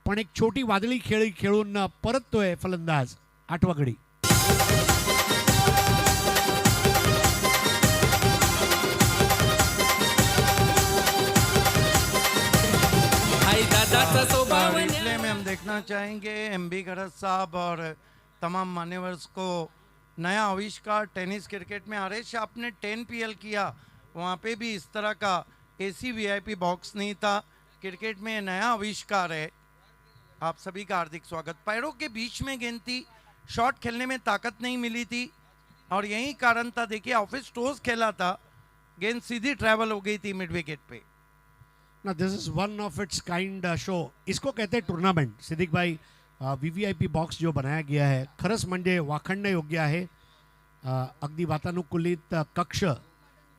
पण एक छोटी वादळी खेळी खेळून परततोय फलंदाज 8वा गडी. आई दादाचा स्वभाव रिप्ले में हम देखना चाहेंगे एमबी गरज साहब और तमाम मान्यवर्स को नया आविष्कार टेनिस क्रिकेट में. हरेश आपने 10 PL किया, वहाँ पे भी इस तरह का AC VIP बॉक्स नहीं था. क्रिकेट में नया आविष्कार है. आप सभी का हार्दिक स्वागत. पैरों के बीच में गेंद थी, शॉट खेलने में ताकत नहीं मिली थी और यही कारण था. देखिए ऑफिस टोस खेला था, गेंद सीधी ट्रैवल हो गई थी मिड विकेट पे. ना this is one of its kind show. इसको कहते हैं टूर्नामेंट. सिद्दीक भाई, VVIP बॉक्स जो बनाया गया है खरंच म्हणजे वाखाणण्या योग्य आहे. अगदी वातानुकूलित कक्ष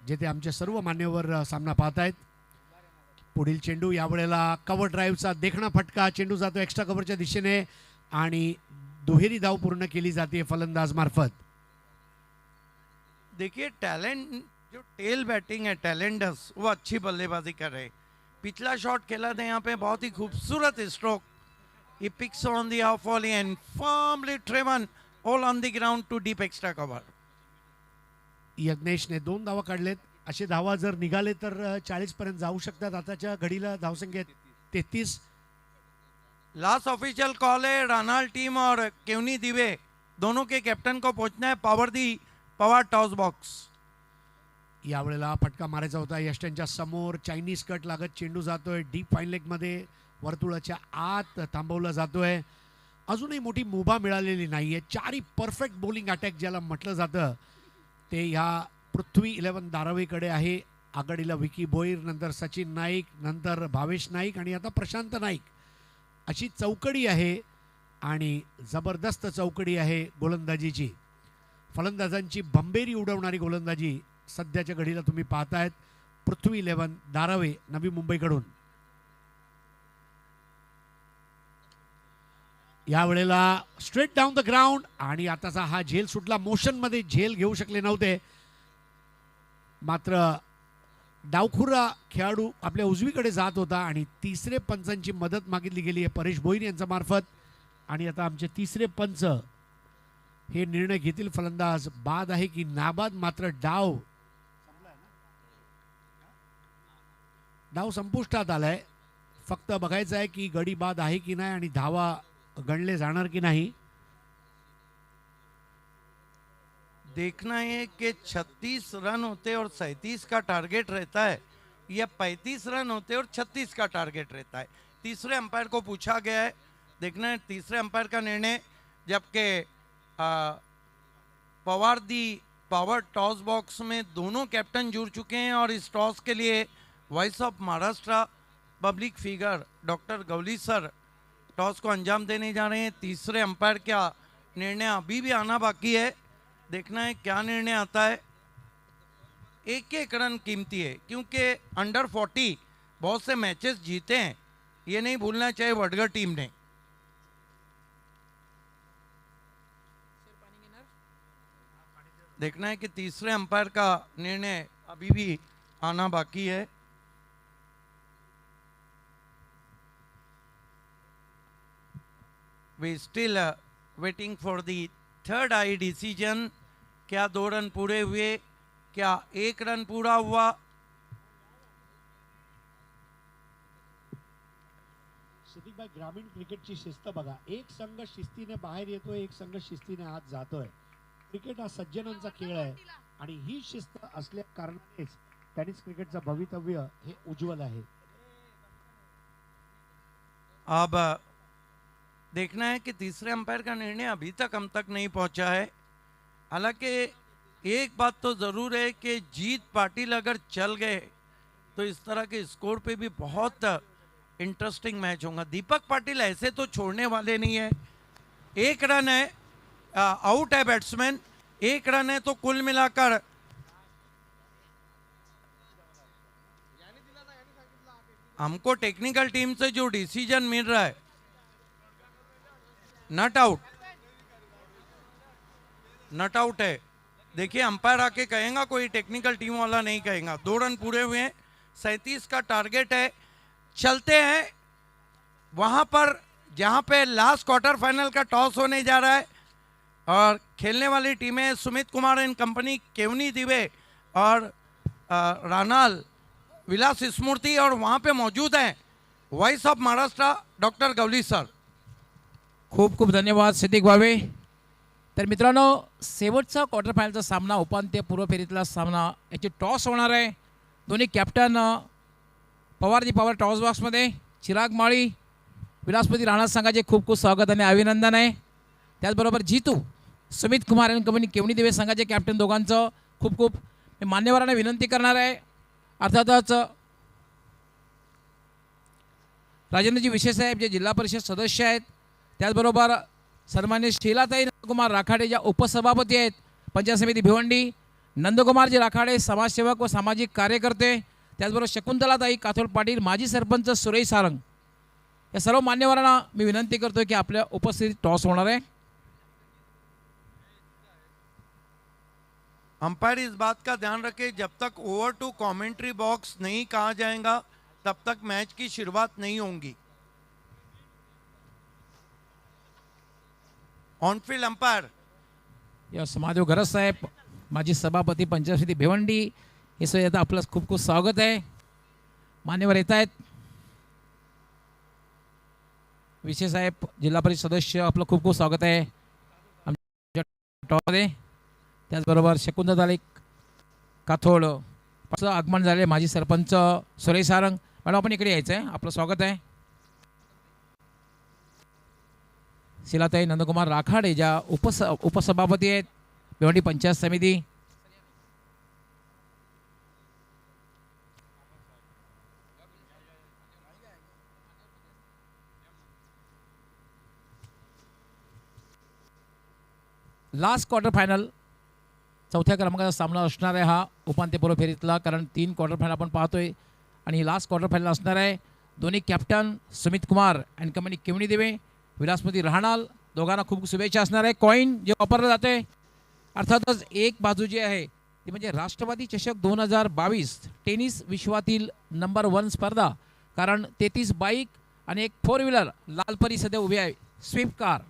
जेथे आमचे सर्व मान्यवर सामना पाहत आहेत. पुढील चेंडू यावेळेला कव्हर ड्राईव्हचा देखणा फटका. चेंडू जातो एक्स्ट्रा कव्हरच्या दिशेने आणि दुहेरी धाव पूर्ण केली जाते फलंदाज मार्फत. देखिए टैलेंट, जो टेल बैटिंग है टैलेंडस, वो अच्छी बल्लेबाजी कर रहे हैं. पिछला शॉट खेला था यहाँ पे, बहुत ही खूबसूरत stroke. He picks on the off volley and firmly driven all on the ground to deep extra cover. यज्ञेशने 2 धावा काढलेत. असे धावा जर निघाले तर 40 पर्यंत जाऊ शकतात. आताच्या घडीला धावसंख्या 33. लास्ट ऑफिशियल कॉल है रानाल टीम और केवनी दिवे दोनों के कैप्टन को पहुंचना है पवार टॉस बॉक्स. यावेळेला फटका मारायचा होता यष्ट्यांच्या समोर. चायनीज कट लागत चेंडू जातोय डीप फाईन लेग मध्ये, वर्तुळाच्या आत थांबवला जातोय. अजूनही मोठी मुभा मिळालेली नाहीये. 4ही परफेक्ट बॉलिंग अटॅक ज्याला म्हटलं जातं ते ह्या पृथ्वी 11 धारावीकडे आहे. आघाडीला विकी भोईर, नंतर सचिन नाईक, नंतर भावेश नाईक आणि आता प्रशांत नाईक अशी चौकडी आहे आणि जबरदस्त चौकडी आहे गोलंदाजीची. फलंदाजांची भंबेरी उडवणारी गोलंदाजी सध्याच्या घडीला तुम्ही पाहतायत पृथ्वी 11 धारावे नवी मुंबईकडून. यावेळेला स्ट्रेट डाऊन द ग्राउंड आणि आताचा हा झेल सुटला. मोशनमध्ये झेल घेऊ शकले नव्हते मात्र डावखुरा खेळाडू आपल्या उजवीकडे जात होता आणि तिसरे पंचांची मदत मागितली गेली आहे परेश भोईर यांच्या मार्फत. आणि आता आमचे तिसरे पंच हे निर्णय घेतील फलंदाज बाद आहे की नाबाद. मात्र डाव संपुष्टात आलाय. फक्त बघायचं आहे की गडी बाद आहे की नाही आणि धावा गणले जाणार की नाही. देखना है कि 36 रन होते और 37 का टारगेट रहता है या 35 रन होते और 36 का टारगेट रहता है. तीसरे अंपायर को पूछा गया है. देखना है तीसरे अंपायर का निर्णय. जबकि पावर टॉस बॉक्स में दोनों कैप्टन जुड़ चुके हैं और इस टॉस के लिए voice of Maharashtra public figure doctor Gawali sir toss को अंजाम देने जा रहे हैं. तीसरे अंपायर का निर्णय अभी भी आना बाकी है. देखना है क्या निर्णय आता है. एक रन कीमती है क्योंकि अंडर 40 बहुत से मैचेस जीते हैं, ये नहीं भूलना चाहिए वडगर टीम ने. देखना है कि तीसरे अंपायर का निर्णय अभी भी आना बाकी है. We still waiting for the third eye decision. क्या 2 रन पूरे हुए, क्या 1 रन पूरा हुआ. सिद्दीक भाई, ग्रामीण क्रिकेटची शिस्त बघा. एक संघ शिस्तीने बाहेर येतोय, एक संघ शिस्तीने आत जातोय. क्रिकेट हा सज्जनांचा खेळ आहे आणि ही शिस्त असल्या कारणानेच टेनिस क्रिकेटचं भवितव्य हे उज्ज्वल आहे. अब देखना है कि तीसरे अंपायर का निर्णय अभी तक हम तक नहीं पहुंचा है। हालांकि एक बात तो ज़रूर है कि जीत पाटिल अगर चल गए तो इस तरह के स्कोर पे भी बहुत इंटरेस्टिंग मैच होगा। दीपक पाटिल ऐसे तो छोड़ने वाले नहीं है। 1 रन है, आउट है बैट्समैन, 1 रन है, तो कुल मिलाकर हमको टेक्निकल टीम से जो डिसीजन मिल रहा है, नॉट आउट है। देखिए अंपायर आके कहेगा, कोई टेक्निकल टीम वाला नहीं कहेगा। 2 रन पूरे हुए हैं, 37 का टारगेट है। चलते हैं वहां पर जहां पे लास्ट क्वार्टर फाइनल का टॉस होने जा रहा है और खेलने वाली टीमें सुमित कुमार एंड कंपनी, केवनी दिवे और रानाल विलास स्मृति, और वहां पे मौजूद हैं voice of Maharashtra doctor Gawali sir. खूप खूप धन्यवाद सिद्दीक भावे. तर मित्रांनो, शेवटचा क्वार्टर फायनलचा सामना, उपांत्यपूर्व फेरीतला सामना, याची टॉस होणार आहे. दोन्ही कॅप्टन पवारजी पवार टॉस बॉक्समध्ये. चिराग माळी, विलासपती राणा संघाचे खूप खूप स्वागत आणि अभिनंदन आहे. त्याचबरोबर जीतू सुमित कुमार आणि कंपनी केवणी देवे संघाचे कॅप्टन दोघांचं खूप खूप मान्यवरांना विनंती करणार आहे. अर्थातच राजेंद्रजी विशेष साहेब जे जिल्हा परिषद सदस्य आहेत, त्याचबरोबर सन्मान्य शीलाताई नंदकुमार राखाडे ज्या उपसभापती आहेत पंचायत समिती भिवंडी, नंदकुमारजी राखाडे समाजसेवक व सामाजिक कार्यकर्ते, त्याचबरोबर शकुंतलाताई काथोड पाटील माजी सरपंच सुरेश सारंग, या सर्व मान्यवरांना मी विनंती करतो की आपल्या उपस्थितीत टॉस होणार आहे. अंपायर इस बात का ध्यान रखे, जब तक ओवर टू कमेंट्री बॉक्स नहीं कहा जाएगा तब तक मैच की शुरुआत नहीं होगी. ऑनफील्ड अंपायर या महादेव गरज साहेब माजी सभापती पंचायत समिती भिवंडी, हे सगळे आता आपलं खूप खूप स्वागत आहे. मान्यवर येत आहेत. विशेष साहेब जिल्हा परिषद सदस्य, आपलं खूप खूप स्वागत आहे आमच्या टॉपमध्ये. त्याचबरोबर शकुंतलाताई काथोड आगमन झाले माजी सरपंच सुरेश सारंग. मॅडम आपण इकडे यायचं आहे, आपलं स्वागत आहे. शिलाताई नंदकुमार राखाडे ज्या उपसभापती आहेत भिवंडी पंचायत समिती. लास्ट क्वार्टर फायनल, चौथ्या क्रमांकाचा सामना असणार आहे हा उपांत्यपूर्व फेरीतला, कारण 3 क्वार्टर फायनल आपण पाहतोय आणि लास्ट क्वार्टर फायनल असणार आहे. दोन्ही कॅप्टन सुमित कुमार आणि कंपनी केवणी देवे, विलासपती राहणाल, दोघांना खूप शुभेच्छा असणार आहे. कॉईन जे वापरलं जाते, अर्थातच एक बाजू जी आहे ती म्हणजे राष्ट्रवादी चषक 2022 टेनिस विश्वातील नंबर 1 स्पर्धा, कारण 33 बाईक आणि एक 4 व्हीलर लालपरी सध्या उभी आहे, स्विफ्ट कार.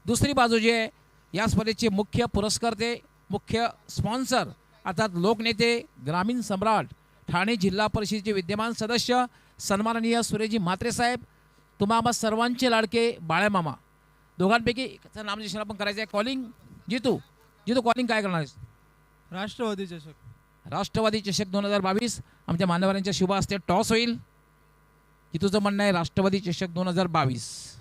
दुसरी बाजू जी आहे या स्पर्धेचे मुख्य पुरस्कर्ते, मुख्य स्पॉन्सर अर्थात लोकनेते, ग्रामीण सम्राट, ठाणे जिल्हा परिषदेचे विद्यमान सदस्य सन्माननीय सुरेशजी म्हात्रे साहेब, तुम्हा आम्हा सर्वांचे लाडके बाळ्यामामा. दोघांपैकी एकाचं नामनिर्देशन आपण करायचं आहे. कॉलिंग जीतू कॉलिंग काय करणार आहेस? राष्ट्रवादी चषक. राष्ट्रवादी चषक 2022 आमच्या मान्यवरांच्या शुभ हस्ते टॉस होईल. जीतूचं म्हणणं आहे राष्ट्रवादी चषक 2022.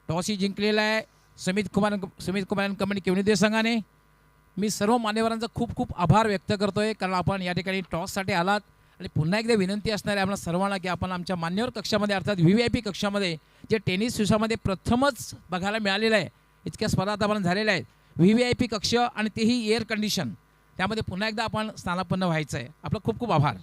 टॉस ही जिंकलेला आहे सुमित कुमार कंपनी केवणी देव संघाने. मी सर्व मान्यवरांचा खूप खूप आभार व्यक्त करतोय, कारण आपण या ठिकाणी टॉससाठी आलात. आणि पुन्हा एकदा विनंती असणार आहे आम्हाला सर्वांना की आपण आमच्या मान्यवर कक्षामध्ये अर्थात VIP कक्षामध्ये जे टेनिस विश्वामध्ये प्रथमच बघायला मिळालेलं आहे, इतक्या स्पर्धा आपण झालेल्या आहेत, VIP कक्ष आणि तेही एअर कंडिशन, त्यामध्ये पुन्हा एकदा आपण स्थानापन्न व्हायचं आहे. आपलं खूप खूप आभार.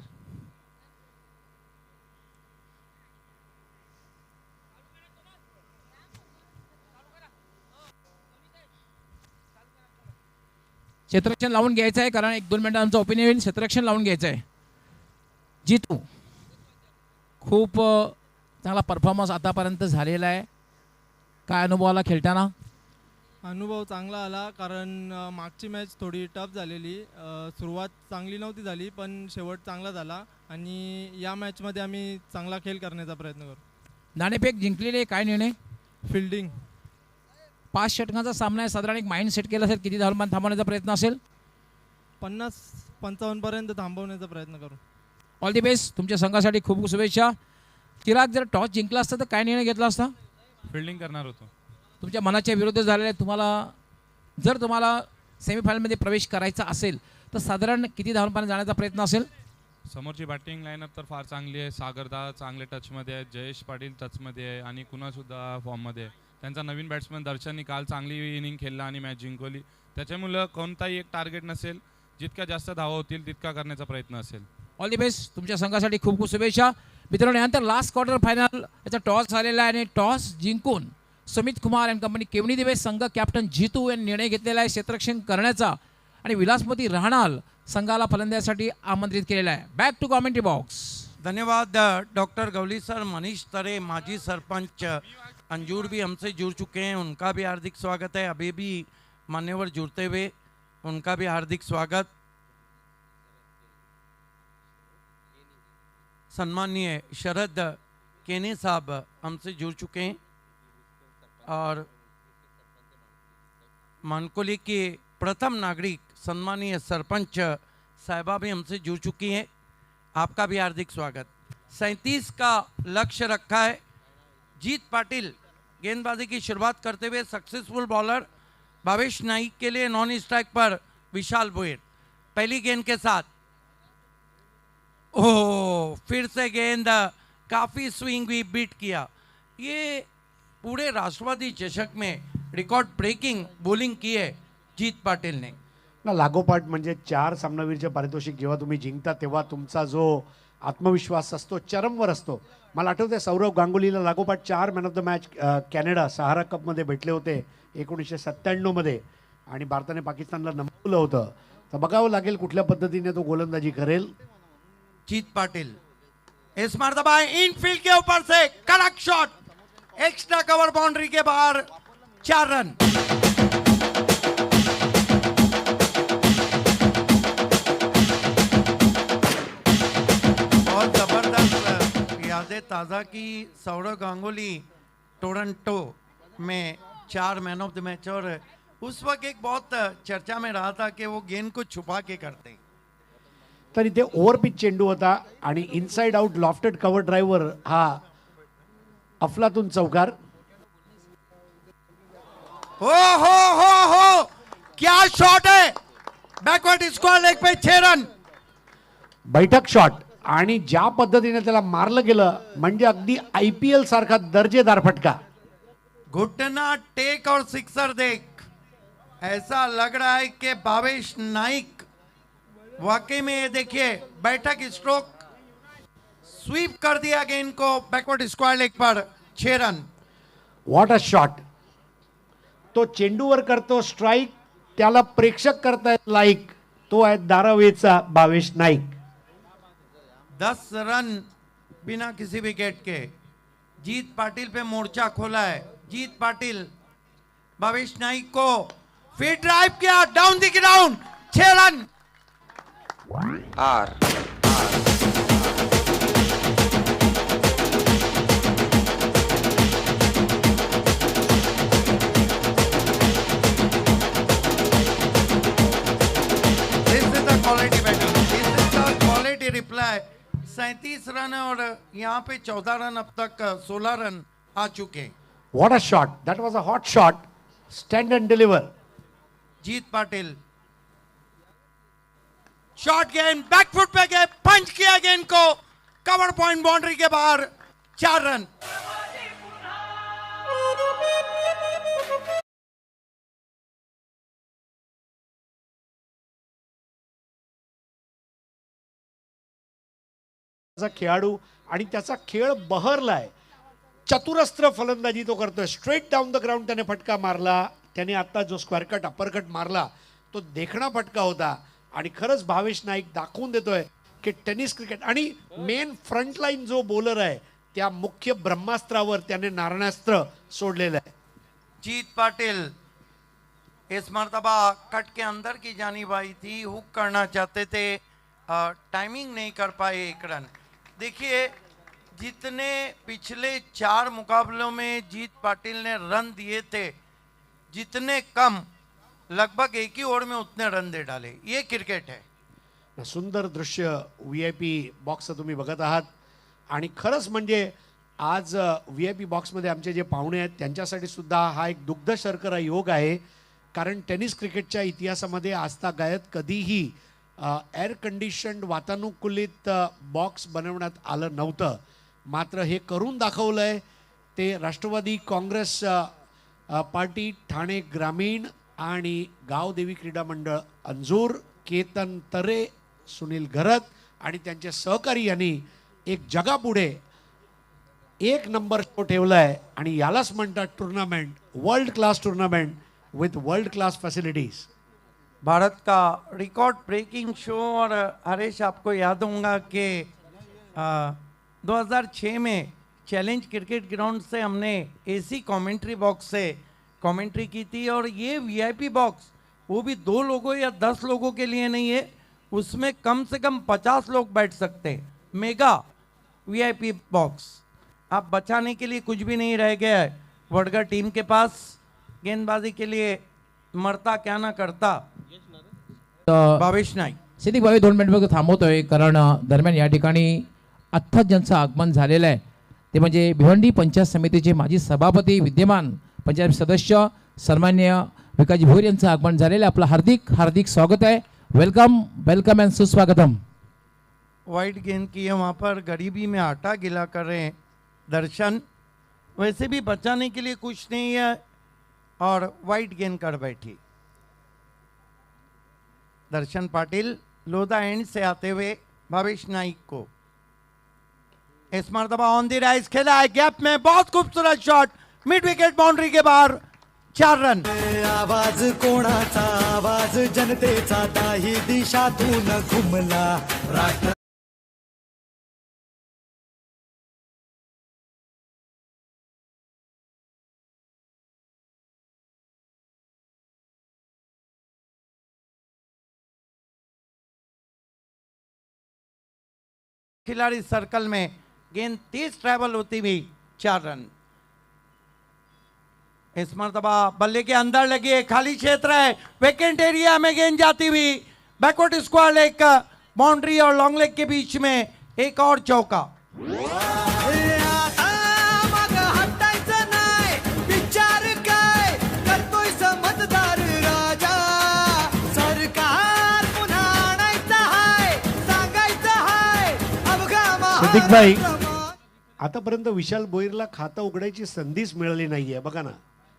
क्षेत्ररक्षण लावून घ्यायचं आहे, कारण 1-2 मिनिटं आमचं ओपिनियन होईल. क्षेत्ररक्षण लावून घ्यायचं आहे. जीतू खूप चांगला परफॉर्मन्स आतापर्यंत झालेला आहे. काय अनुभव आला खेळताना? अनुभव चांगला आला, कारण मागची मॅच थोडी टफ झालेली. सुरुवात चांगली नव्हती झाली, पण शेवट चांगला झाला आणि या मॅचमध्ये आम्ही चांगला खेळ करण्याचा प्रयत्न करू. नाणेफेक जिंकलेली आहे, काय निर्णय? फिल्डिंग. 5 षटकांचा सामना आहे, साधारण एक माइंड सेट केलं असेल किती धावमान थांबवण्याचा प्रयत्न असेल? 50-55 पर्यंत थांबवण्याचा प्रयत्न करू. All the best. तुमच्या संघासाठी खूप खूप शुभेच्छा. चिराग, जर टॉस जिंकला असता तर काय निर्णय घेतला असता? फिल्डिंग करणार होतो. तुमच्या मनाच्या विरुद्ध झालेले जर तुम्हाला सेमीफायनलमध्ये प्रवेश करायचा असेल तर साधारण किती धावांपर्यंत जाण्याचा प्रयत्न असेल? समोरची बॅटिंग लाईनअप तर फार चांगली आहे. सागरदा चांगले टचमध्ये आहे, जयेश पाटील टचमध्ये आहे आणि कुणासुद्धा फॉर्ममध्ये आहे. त्यांचा नवीन बॅट्समन दर्शननी काल चांगली इनिंग खेळला आणि मॅच जिंकवली. त्याच्यामुळं कोणताही एक टार्गेट नसेल, जितक्या जास्त धावा होतील तितका करण्याचा प्रयत्न असेल. All the best. तुमच्या संघासाठी खूप खूप शुभेच्छा. मित्रांनो, यानंतर लास्ट क्वार्टर फायनल याचा टॉस झालेला आहे आणि टॉस जिंकून सुमित कुमार अँड कंपनी केवनी दिवेश संघ कॅप्टन जितू यांनी निर्णय घेतलेला आहे क्षेत्ररक्षण करण्याचा आणि विलासमती राहणाल संघाला फलंदाजीसाठी आमंत्रित केलेला आहे. Back to commentary box. धन्यवाद डॉक्टर गवली सर. मनीष तरे माजी सरपंच अंजूर भी हमसे जुड़ चुके हैं, उनका भी हार्दिक स्वागत है. अभी भी मान्यवर जुड़ते हुए, उनका भी हार्दिक स्वागत. सम्माननीय शरद केने साहब हमसे जुड़ चुके हैं और मानकोली के प्रथम नागरिक सम्माननीय सरपंच साहिबा भी हमसे जुड़ चुकी हैं. आपका भी हार्दिक स्वागत. 37 का लक्ष्य रखा है. जीत पाटिल गेंदबाजी की शुरुआत करते हुए सक्सेसफुल बॉलर. भावेश नाइक के लिए नॉन स्ट्राइक पर विशाल भोयर पहली गेंद के साथ. ओह, फिर से गेंद काफ़ी स्विंग भी बीट किया. ये पूरे राष्ट्रवादी चषक में रिकॉर्ड ब्रेकिंग बॉलिंग की है जीत पाटिल ने. ना लागोपाठ म्हणजे 4 सामनावीरचे पारितोषिक जेव्हा तुम्ही जिंकता तेव्हा तुमचा जो आत्मविश्वास असतो चरमवर असतो. मला आठवते सौरव गांगुलीला लागोपाठ 4 man of the match Canada Sahara कपमध्ये भेटले होते 1997 मध्ये आणि भारताने पाकिस्तानला नमवलं होतं. तर बघावं लागेल कुठल्या पद्धतीने तो गोलंदाजी करेल. जीत पाटिल इस मर्तबा इनफील्ड के ऊपर से कड़क शॉट, एक्स्ट्रा कवर बाउंड्री के बाहर 4 रन. बहुत जबरदस्त यादें ताज़ा की. सौरव गांगुली टोरंटो में 4 मैन ऑफ द मैच और उस वक्त एक बहुत चर्चा में रहा था कि वो गेंद को छुपा के करते. तर इथे ओव्हरपिच चेंडू होता आणि inside out lofted cover driver हा अफलातून चौकार. हो क्या शॉट है. बैकवर्ड स्क्वायर लेग पे 6 रन. बैठक शॉट आणि ज्या पद्धतीने त्याला मारलं गेलं म्हणजे अगदी IPL सारखा दर्जेदार फटका. घुटना टेक और सिक्सर देख ऐसा लग रहा है कि भावेश नाइक वाकई में, ये देखिए बैठक स्ट्रोक स्वीप कर दिया गेंद को बैकवर्ड स्क्वायर लेग पर 6 रन. What a shot. तो चेंडूवर करतो स्ट्राईक, त्याला प्रेक्षक करतायत लाईक. तो आहे धारावीचा भावेश नाईक. 10 रन बिना किसी विकेट के. जीत पाटिल पे मोर्चा खोला है. जीत पाटिल भावेश नाइक को फिर ड्राइव किया down the ground 6 run. Quality batting, this is the quality reply. 37 run और यहाँ पे 14 रन, अब तक 16 रन आ चुके. What a shot. That was a hot shot. Stand and deliver. Jeet Patil shot गेंद बैक फुट पे गए, पंच किया गेंद को कवर पॉइंट बाउंड्री के बाहर 4 रन. खेळाडू आणि त्याचा खेळ बहरलाय. चतुरस्त्र फलंदाजी तो करतोय. स्ट्रेट डाऊन द ग्राउंड त्याने फटका मारला. त्याने आता जो स्क्वेअर कट अपर कट मारला तो देखणा फटका होता आणि खरंच भावेश नाईक दाखवून देतोय की टेनिस क्रिकेट आणि मेन फ्रंट लाईन जो बॉलर आहे त्या मुख्य ब्रह्मास्त्रावर त्याने नारणास्त्र सोडलेलं आहे. जीत पाटिल इस मर्तबा कट के अंदर की जानिब आई थी, हुक करना चाहते थे, टाइमिंग नहीं कर पाए 1 रन. देखिए जितने पिछले 4 मुकाबलों में जीत पाटिल ने रन दिए थे जितने कम लगभग एक ही ओवर में उतने रन दे डाले. ये क्रिकेट है. सुंदर दृश्य VIP बॉक्सचं तुम्ही बघत आहात आणि खरंच म्हणजे आज VIP बॉक्समध्ये आमचे जे पाहुणे आहेत त्यांच्यासाठी सुद्धा हा एक दुग्ध शर्करा योग आहे, कारण टेनिस क्रिकेटच्या इतिहासामध्ये आजतागायत कधीही एअर कंडिशन्ड वातानुकूलित बॉक्स बनवण्यात आलं नव्हतं. मात्र हे करून दाखवलंय ते राष्ट्रवादी काँग्रेस पार्टी ठाणे ग्रामीण आणि गावदेवी क्रीडा मंडळ अंजूर, केतन तरे, सुनील घरत आणि त्यांचे सहकारी यांनी एक जगापुढे एक नंबर शो ठेवलाय आणि यालाच म्हणतात tournament, world class tournament with world class facilities. Bharat का रिकॉर्ड ब्रेकिंग शो. और हरीश, आपको याद होगा कि 2006 में चैलेंज क्रिकेट ग्राउंड से हमने AC कमेंट्री बॉक्स से कमेंट्री की थी. और ये VIP बॉक्स वो भी 2 लोगों या 10 लोगों के लिए नहीं है, उसमें कम से कम 50 लोग बैठ सकते हैं. Mega VIP box. आप बचाने के लिए कुछ भी नहीं रह गया है वडगर टीम के पास. गेंदबाजी के लिए मरता क्या ना करता भावेश नाईक. सिद्धिक भाई 2 मिनिट थांबवतोय, कारण दरम्यान या ठिकाणी आत्ताच ज्यांचं आगमन झालेलं आहे ते म्हणजे भिवंडी पंचायत समितीचे माजी सभापती, विद्यमान पंचायत सदस्य सन्मान्य विकासजी भोईर यांचं आगमन झालेलं आहे. आपलं हार्दिक हार्दिक स्वागत आहे. वेलकम वेलकम एंड सुस्वागतम. वाइड गेंद की है वहाँ पर, गरीबी में आटा गिला कर रहे हैं दर्शन. वैसे भी बचाने के लिए कुछ नहीं है और वाइड गेंद कर बैठी. दर्शन पाटिल लोधा एंड से आते हुए भावेश नाइक को इस मरतबा ऑन दी राइज खेला है गैप में. बहुत खूबसूरत शॉट, मिड विकेट बाउंड्री के बाहर. 4 रन. आवाज कोणाचा, आवाज जनतेचा, दाही दिशातून घुमला राष्ट्र. खिलाड़ी सर्कल में गेंद तेज ट्रैवल होती हुई. 4 रन. इस मरतबा बल्ले के अंदर लगी है, खाली क्षेत्र है, वेकेंट एरिया में गेंद जाती हुई. बैकवर्ड स्क्वायर लेग, बाउंड्री और लॉन्ग लेग के बीच में एक और चौका. सिद्धिक भाई, आतापर्यंत विशाल भोईरला खातं उघडायची संधीच मिळाली नाहीये. बघा ना,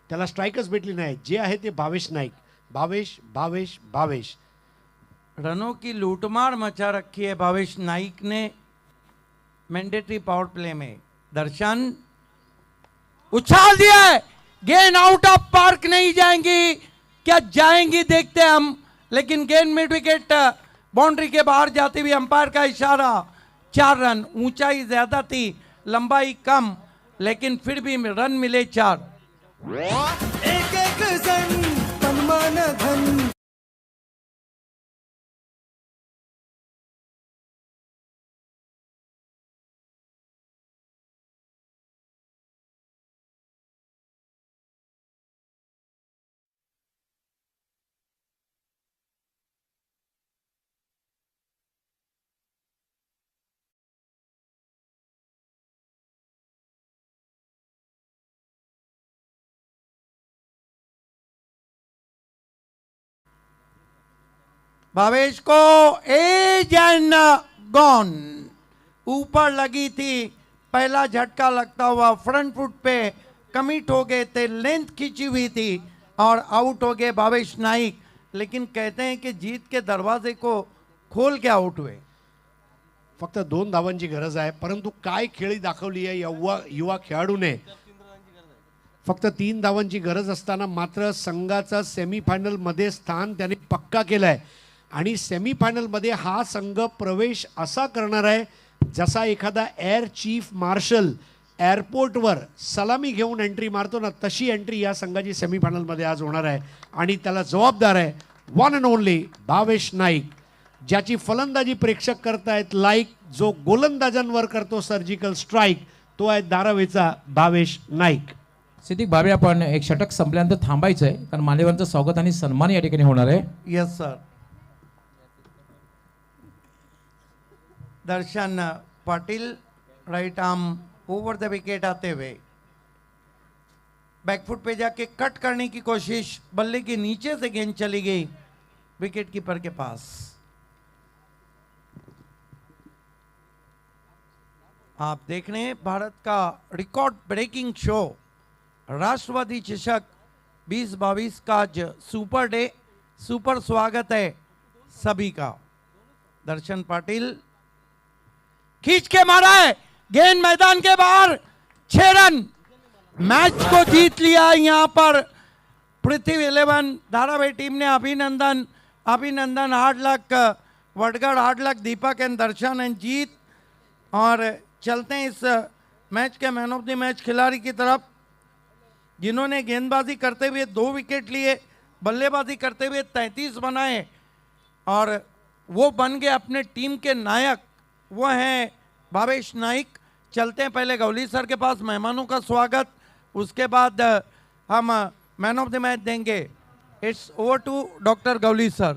त्याला स्ट्राईकच भेटली नाही. जे आहे ते भावेश नाईक. भावेश भावेश भावेश. रनों की लूटमार मचा रखी है भावेश नाइक ने मैंडेटरी पावर प्ले में. दर्शन उछाल दिया है, गेंद आउट ऑफ पार्क नहीं जाएंगी, क्या जाएंगी देखते हैं हम, लेकिन गेंद मिड विकेट बाउंड्री के बाहर जाती हुई. अंपायर का इशारा. 4 रन. ऊंचाई ज्यादा थी, लंबाई कम, लेकिन फिर भी रन मिले 4. एक एक जण तन्मन धन. भावेश को एज एंड गॉन. ऊपर लगी थी, पहला झटका लगता हुआ फ्रंट फुट पे कमिट हो गए थे, लेंथ खींची हुई थी और आउट हो गए भावेश नाइक. लेकिन कहते हैं कि जीत के दरवाजे को खोल के आउट हुए. फक्त 2 धावांची गरज आहे, परंतु काय खेळी दाखवली आहे युवा खेळाडूने. फक्त 3 धावांची गरज असताना मात्र संघाचा सेमीफायनल मध्ये स्थान त्याने पक्का केलंय. आणि सेमीफायनलमध्ये हा संघ प्रवेश असा करणार आहे जसा एखादा एअर चीफ मार्शल एअरपोर्टवर सलामी घेऊन एंट्री मारतो ना, तशी एंट्री या संघाची सेमीफायनलमध्ये आज होणार आहे. आणि त्याला जबाबदार आहे one and only Bhavesh Naik, ज्याची फलंदाजी प्रेक्षक करतायत लाईक, जो गोलंदाजांवर करतो सर्जिकल स्ट्राईक, तो आहे धारावीचा भावेश नाईक. सिद्दीक भावे आपण एक षटक संपल्यानंतर थांबायचं आहे कारण मान्यवरांचं स्वागत आणि सन्मान या ठिकाणी होणार आहे. Yes sir. Darshan Patil right arm over the wicket आते हुए बैकफुट पे जाके कट करने की कोशिश, बल्ले के नीचे से गेंद चली गई विकेट कीपर के पास. आप देख रहे हैं भारत का रिकॉर्ड ब्रेकिंग शो राष्ट्रवादी चषक 2022 का आज सुपर डे. सुपर स्वागत है सभी का. दर्शन पाटिल खींच के मारा है, गेंद मैदान के बाहर. 6 रन, मैच को जीत लिया. यहां पर पृथ्वी 11 धारावी टीम ने अभिनंदन अभिनंदन. Hard luck Wadgadh, hard luck Deepak and Darshan and Jeet. और चलते हैं इस मैच के मैन ऑफ द मैच खिलाड़ी की तरफ, जिन्होंने गेंदबाजी करते हुए 2 विकेट लिए, बल्लेबाजी करते हुए 33 बनाए और वो बन गए अपने टीम के नायक. वो हैं भावेश नाइक. चलते हैं पहले गौली सर के पास, मेहमानों का स्वागत, उसके बाद हम मैन ऑफ द मैच देंगे. It's over to doctor Gawali sir.